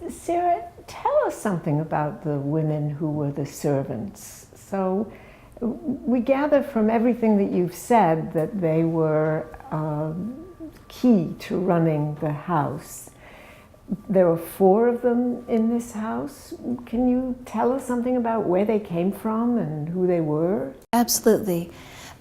Sarah, tell us something about the women who were the servants. So we gather from everything that you've said that they were key to running the house. There were 4 of them in this house. Can you tell us something about where they came from and who they were? Absolutely.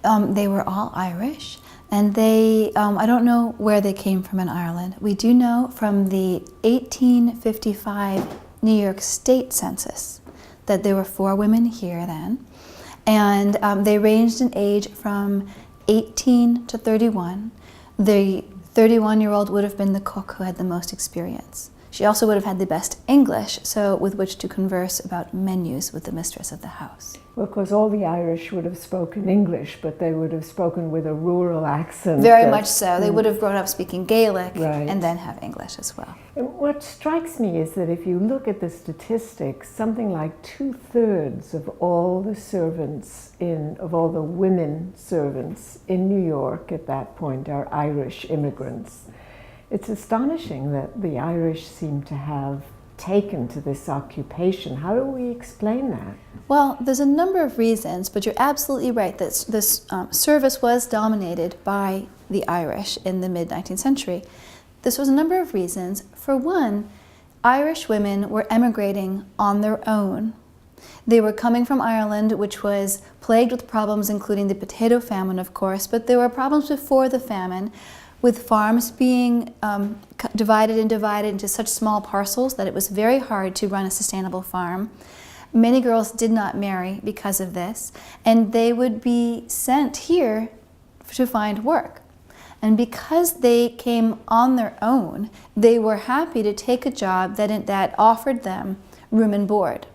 They were all Irish, and they, I don't know where they came from in Ireland. We do know from the 1855 New York State Census that there were 4 women here then, and they ranged in age from 18 to 31. The 31-year-old would have been the cook who had the most experience. She also would have had the best English, so with which to converse about menus with the mistress of the house. Well, of course, all the Irish would have spoken English, but they would have spoken with a rural accent. Very much so. They would have grown up speaking Gaelic, right, and then have English as well. And what strikes me is that if you look at the statistics, something like 2/3 of all the servants of all the women servants in New York at that point are Irish immigrants. It's astonishing that the Irish seem to have taken to this occupation. How do we explain that? Well, there's a number of reasons, but you're absolutely right that this service was dominated by the Irish in the mid-19th century. This was a number of reasons. For one, Irish women were emigrating on their own. They were coming from Ireland, which was plagued with problems, including the potato famine, of course, but there were problems before the famine, with farms being divided into such small parcels that it was very hard to run a sustainable farm. Many girls did not marry because of this, and they would be sent here to find work. And because they came on their own, they were happy to take a job that offered them room and board.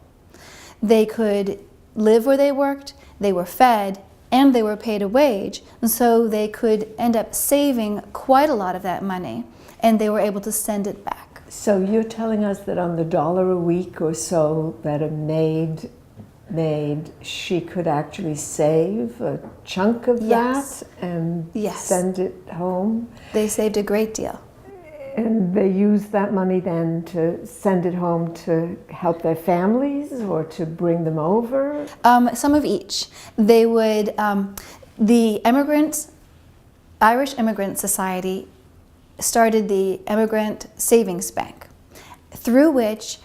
They could live where they worked, they were fed, and they were paid a wage, and so they could end up saving quite a lot of that money, and they were able to send it back. So you're telling us that on the $1 a week or so that a maid made, she could actually save a chunk of Yes. that and Yes. send it home? They saved a great deal. And they used that money then to send it home to help their families or to bring them over? Some of each. They would, the Irish Immigrant Society started the Immigrant Savings Bank, through which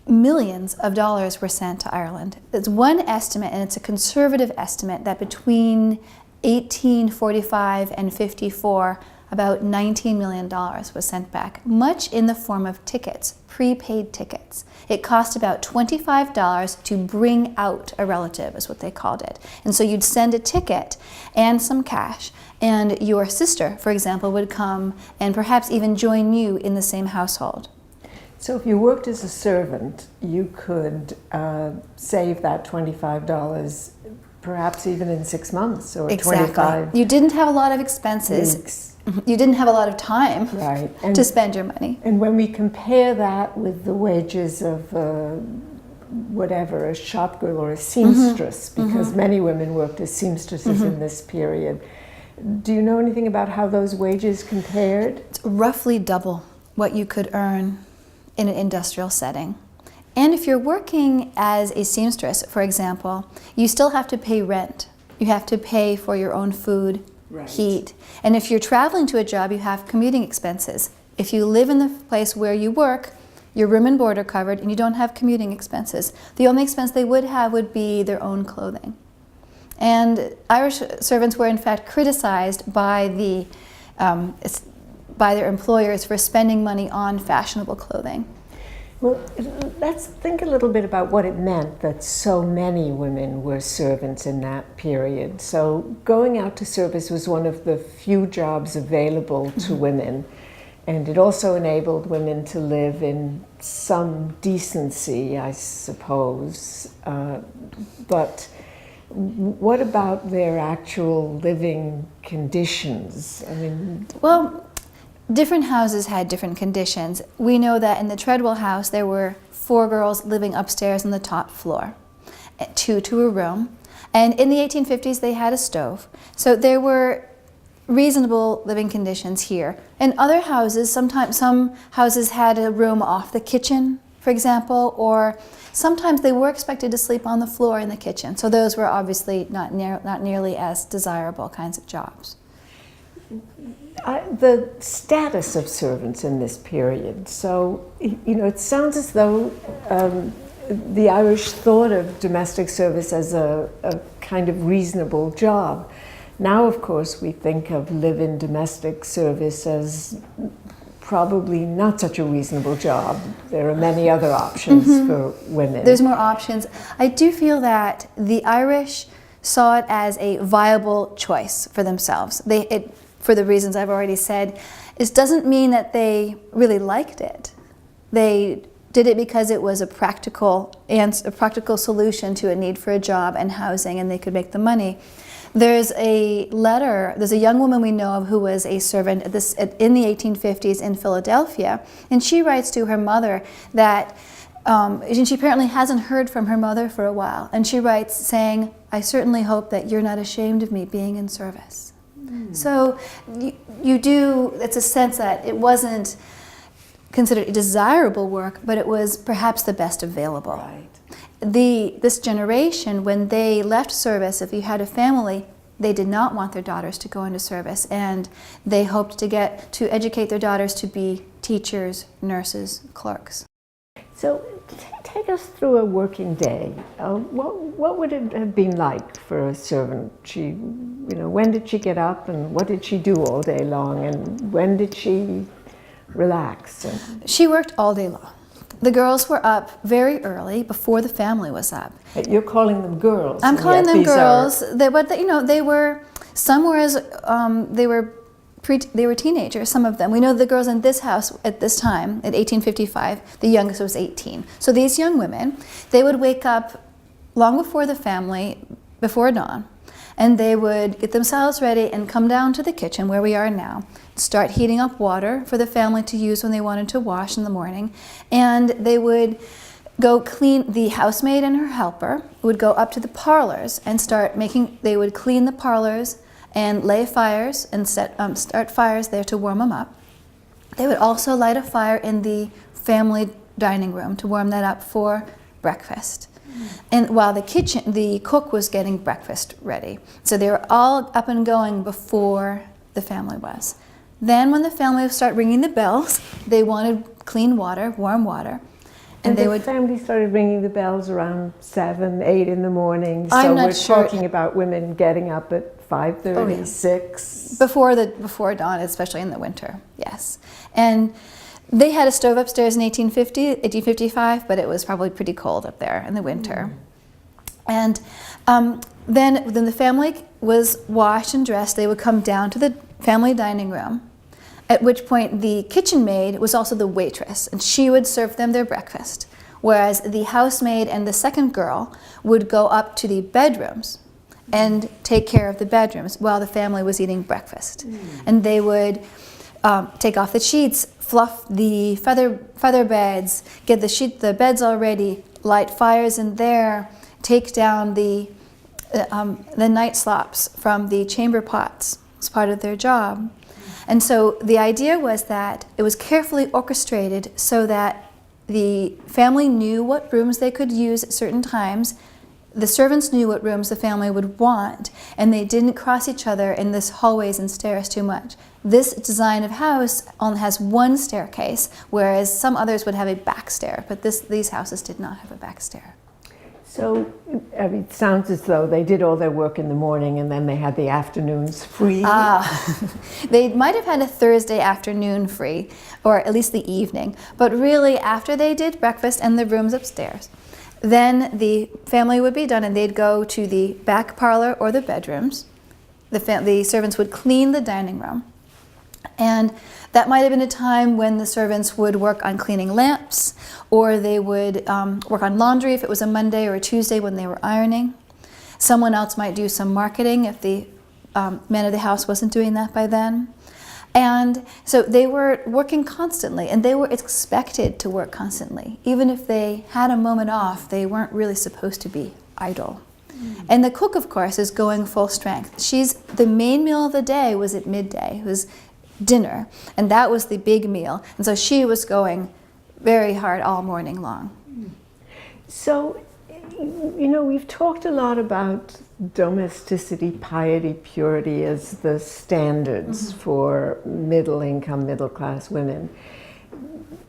millions of dollars were sent to Ireland. It's one estimate, and it's a conservative estimate, that between 1845 and 54, about $19 million was sent back, much in the form of tickets, prepaid tickets. It cost about $25 to bring out a relative, is what they called it. And so you'd send a ticket and some cash, and your sister, for example, would come and perhaps even join you in the same household. So if you worked as a servant, you could save that $25 perhaps even in 6 months or Exactly. 25 You didn't have a lot of expenses. weeks. You didn't have a lot of time Right. to spend your money. And when we compare that with the wages of whatever, a shop girl or a seamstress, because many women worked as seamstresses in this period, do you know anything about how those wages compared? It's roughly double what you could earn in an industrial setting. And if you're working as a seamstress, for example, you still have to pay rent. You have to pay for your own food, Right. heat. And if you're traveling to a job, you have commuting expenses. If you live in the place where you work, your room and board are covered, and you don't have commuting expenses. The only expense they would have would be their own clothing. And Irish servants were in fact criticized by their employers for spending money on fashionable clothing. Well, let's think a little bit about what it meant that so many women were servants in that period. So going out to service was one of the few jobs available to women, and it also enabled women to live in some decency, I suppose. But what about their actual living conditions? I mean, Well, different houses had different conditions. We know that in the Treadwell house there were 4 girls living upstairs on the top floor, 2 to a room. And in the 1850s they had a stove. So there were reasonable living conditions here. In other houses, sometimes some houses had a room off the kitchen, for example, or sometimes they were expected to sleep on the floor in the kitchen. So those were obviously not nearly as desirable kinds of jobs. The status of servants in this period. So, it sounds as though the Irish thought of domestic service as a kind of reasonable job. Now, of course, we think of live-in domestic service as probably not such a reasonable job. There are many other options for women. There's more options. I do feel that the Irish saw it as a viable choice for themselves. For the reasons I've already said. It doesn't mean that they really liked it. They did it because it was a practical solution to a need for a job and housing, and they could make the money. There's a young woman we know of who was a servant in the 1850s in Philadelphia, and she writes to her mother that, and she apparently hasn't heard from her mother for a while, and she writes saying, "I certainly hope that you're not ashamed of me being in service." So it's a sense that it wasn't considered a desirable work, but it was perhaps the best available. Right. This generation, when they left service, if you had a family, they did not want their daughters to go into service, and they hoped to educate their daughters to be teachers, nurses, clerks. So take us through a working day. What would it have been like for a servant? When did she get up, and what did she do all day long, and when did she relax? She worked all day long. The girls were up very early, before the family was up. You're calling them girls. I'm calling them girls. They were teenagers, some of them. We know the girls in this house at this time, at 1855, the youngest was 18. So these young women, they would wake up long before the family, before dawn, and they would get themselves ready and come down to the kitchen where we are now, start heating up water for the family to use when they wanted to wash in the morning, and they would go clean. The housemaid and her helper would go up to the parlors and they would clean the parlors and lay fires and start fires there to warm them up. They would also light a fire in the family dining room to warm that up for breakfast. And while the cook was getting breakfast ready. So they were all up and going before the family was. Then when the family would start ringing the bells, they wanted clean water, warm water. And the family started ringing the bells around 7, 8 in the morning. So I'm not we're sure. talking about women getting up at 5:30, 6. Before dawn, especially in the winter, yes. And they had a stove upstairs in 1855, but it was probably pretty cold up there in the winter. And then the family was washed and dressed. They would come down to the family dining room, at which point the kitchen maid was also the waitress, and she would serve them their breakfast, whereas the housemaid and the second girl would go up to the bedrooms and take care of the bedrooms while the family was eating breakfast. And they would take off the sheets, fluff the feather beds, get the beds all ready, light fires in there, take down the night slops from the chamber pots. It's part of their job. And so the idea was that it was carefully orchestrated so that the family knew what rooms they could use at certain times. The servants knew what rooms the family would want, and they didn't cross each other in this hallways and stairs too much. This design of house only has one staircase, whereas some others would have a back stair, but these houses did not have a back stair. So it sounds as though they did all their work in the morning and then they had the afternoons free. They might have had a Thursday afternoon free, or at least the evening, but really after they did breakfast and the rooms upstairs, then the family would be done and they'd go to the back parlor or the bedrooms. The servants would clean the dining room. And that might have been a time when the servants would work on cleaning lamps, or they would work on laundry if it was a Monday or a Tuesday when they were ironing. Someone else might do some marketing if the man of the house wasn't doing that by then. And so they were working constantly, and they were expected to work constantly. Even if they had a moment off, they weren't really supposed to be idle. And the cook, of course, is going full strength. The main meal of the day was at midday. It was dinner, and that was the big meal. And so she was going very hard all morning long. So, we've talked a lot about domesticity, piety, purity as the standards for middle-income, middle-class women.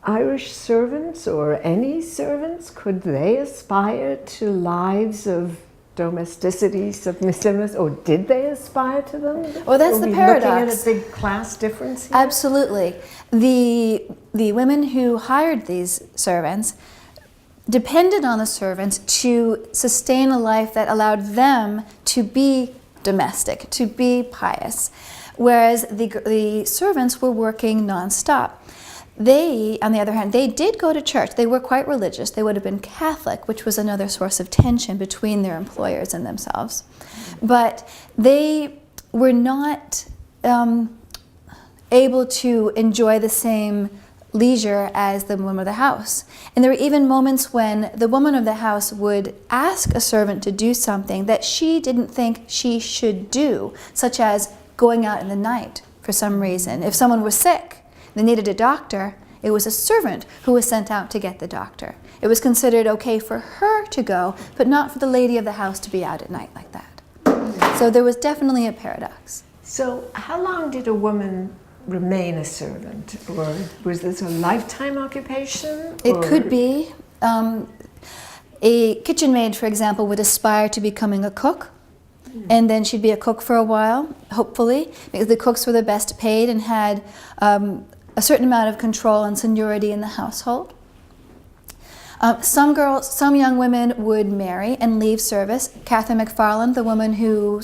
Irish servants, or any servants, could they aspire to lives of domesticity, submissiveness, or did they aspire to them? Well, that's the paradox. Are we looking at a big class difference here? Absolutely. The women who hired these servants depended on the servants to sustain a life that allowed them to be domestic, to be pious, whereas the servants were working nonstop. They, on the other hand, they did go to church. They were quite religious. They would have been Catholic, which was another source of tension between their employers and themselves. But they were not able to enjoy the same leisure as the woman of the house. And there were even moments when the woman of the house would ask a servant to do something that she didn't think she should do, such as going out in the night for some reason. If someone was sick, they needed a doctor, it was a servant who was sent out to get the doctor. It was considered okay for her to go, but not for the lady of the house to be out at night like that. So there was definitely a paradox. So how long did a woman remain a servant? Or was this a lifetime occupation? It could be. A kitchen maid, for example, would aspire to becoming a cook. And then she'd be a cook for a while, hopefully, because the cooks were the best paid and had a certain amount of control and seniority in the household. Some young women would marry and leave service. Catherine McFarland, the woman who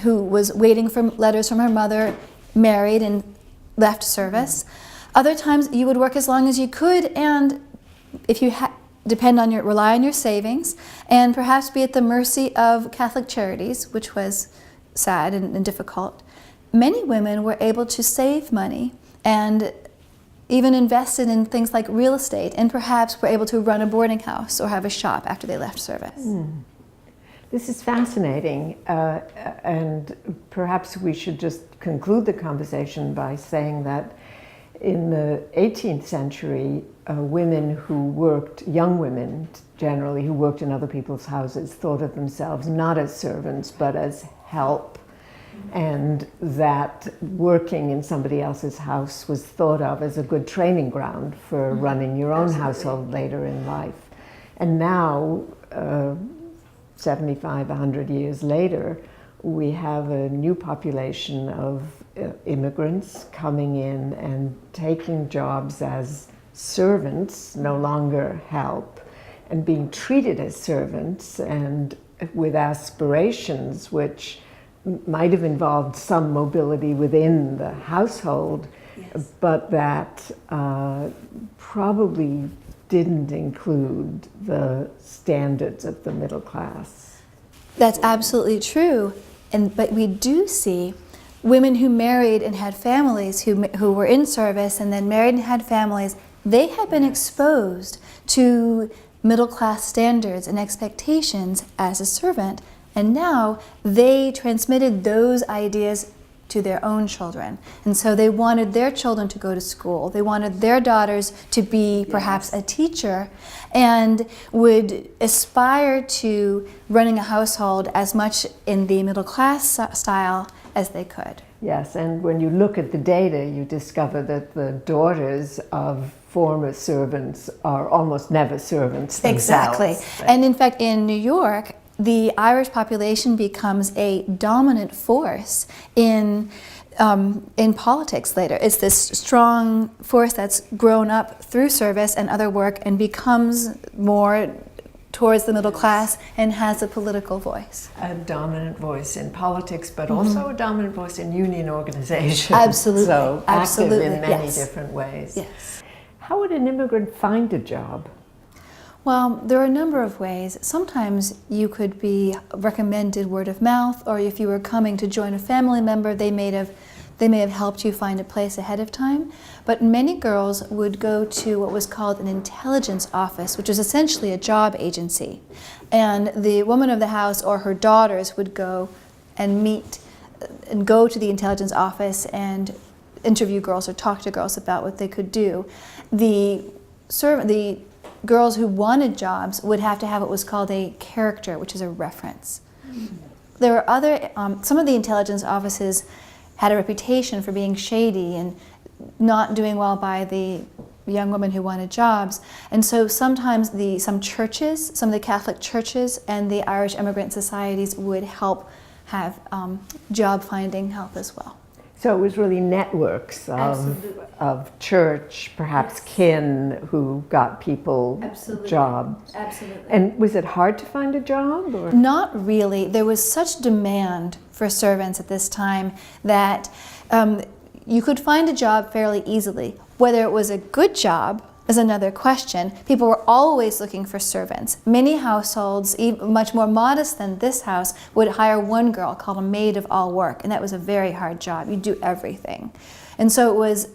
was waiting for letters from her mother, married and left service. Other times you would work as long as you could, and if you rely on your savings, and perhaps be at the mercy of Catholic charities, which was sad and difficult. Many women were able to save money and even invested in things like real estate, and perhaps were able to run a boarding house or have a shop after they left service. This is fascinating, and perhaps we should just conclude the conversation by saying that in the 18th century, women who worked, young women generally, who worked in other people's houses, thought of themselves not as servants, but as help, and that working in somebody else's house was thought of as a good training ground for running your own household later in life. And now, 75, 100 years later, we have a new population of immigrants coming in and taking jobs as servants, no longer help, and being treated as servants and with aspirations which might have involved some mobility within the household, but that probably didn't include the standards of the middle class. That's absolutely true. But we do see women who married and had families, who were in service and then married and had families. They had been exposed to middle class standards and expectations as a servant, and now they transmitted those ideas to their own children. And so they wanted their children to go to school. They wanted their daughters to be perhaps a teacher, and would aspire to running a household as much in the middle class style as they could. Yes, and when you look at the data, you discover that the daughters of former servants are almost never servants themselves. Exactly. And in fact, in New York, the Irish population becomes a dominant force in politics later. It's this strong force that's grown up through service and other work and becomes more towards the middle class and has a political voice. A dominant voice in politics, but also a dominant voice in union organizations. Absolutely. So active Absolutely. in many different ways. Yes. How would an immigrant find a job? Well, there are a number of ways. Sometimes you could be recommended word of mouth, or if you were coming to join a family member, they may have They may have helped you find a place ahead of time, but many girls would go to what was called an intelligence office, which is essentially a job agency. And the woman of the house or her daughters would go and meet and go to the intelligence office and interview girls or talk to girls about what they could do. The girls who wanted jobs would have to have what was called a character, which is a reference. There were other, some of the intelligence offices had a reputation for being shady and not doing well by the young women who wanted jobs. And so sometimes some churches, some of the Catholic churches and the Irish immigrant societies would help have job finding help as well. So it was really networks of church, perhaps kin, who got people jobs. Absolutely. And was it hard to find a job? Or? Not really. There was such demand for servants at this time that you could find a job fairly easily. Whether it was a good job is another question. People were always looking for servants. Many households, even much more modest than this house, would hire one girl called a maid of all work, and that was a very hard job. You'd do everything. And so it was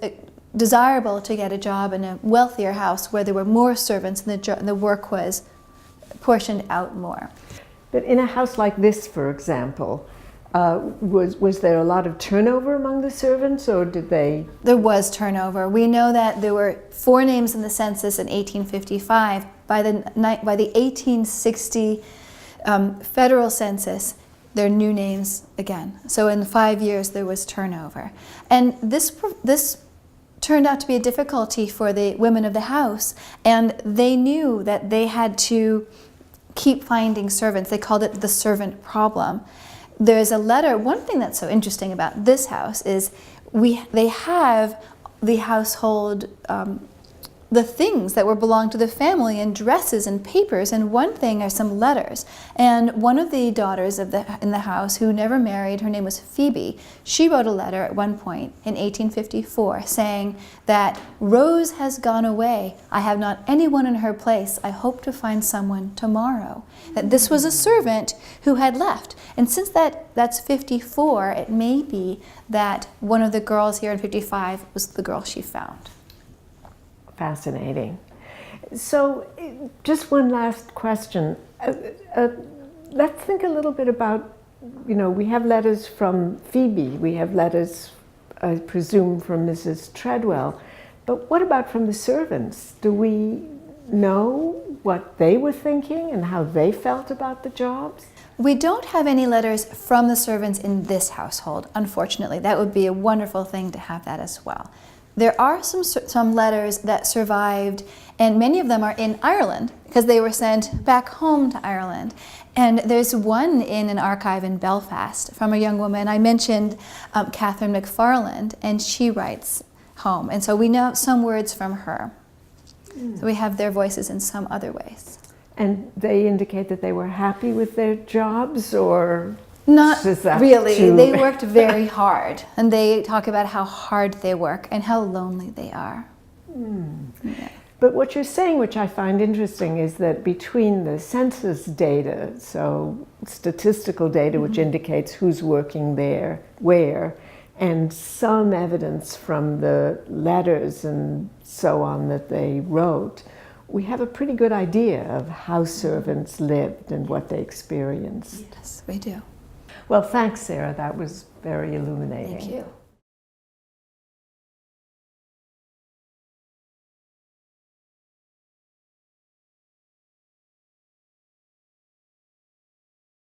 desirable to get a job in a wealthier house where there were more servants and the work was portioned out more. But in a house like this, for example, was there a lot of turnover among the servants, or did they? There was turnover. We know that there were 4 names in the census in 1855. By the 1860 federal census, there are new names again. So in 5 years, there was turnover. And this turned out to be a difficulty for the women of the house, and they knew that they had to keep finding servants. They called it the servant problem. There's a letter. One thing that's so interesting about this house is they have the household, the things that belong to the family, and dresses and papers, and one thing are some letters. And one of the daughters in the house who never married, her name was Phoebe, she wrote a letter at one point in 1854 saying that Rose has gone away. I have not anyone in her place. I hope to find someone tomorrow. That this was a servant who had left. And since that's 54, it may be that one of the girls here in 55 was the girl she found. Fascinating. So just one last question. Let's think a little bit about, we have letters from Phoebe, we have letters, I presume, from Mrs. Treadwell, but what about from the servants? Do we know what they were thinking and how they felt about the jobs? We don't have any letters from the servants in this household, unfortunately. That would be a wonderful thing to have that as well. There are some letters that survived, and many of them are in Ireland because they were sent back home to Ireland. And there's one in an archive in Belfast from a young woman. I mentioned Catherine McFarland, and she writes home. And so we know some words from her. So we have their voices in some other ways. And they indicate that they were happy with their jobs, or? Not really. They worked very hard, and they talk about how hard they work and how lonely they are. Yeah. But what you're saying, which I find interesting, is that between the census data, so statistical data which indicates who's working there, where, and some evidence from the letters and so on that they wrote, we have a pretty good idea of how servants lived and what they experienced. Yes, we do. Well, thanks, Sarah. That was very illuminating. Thank you.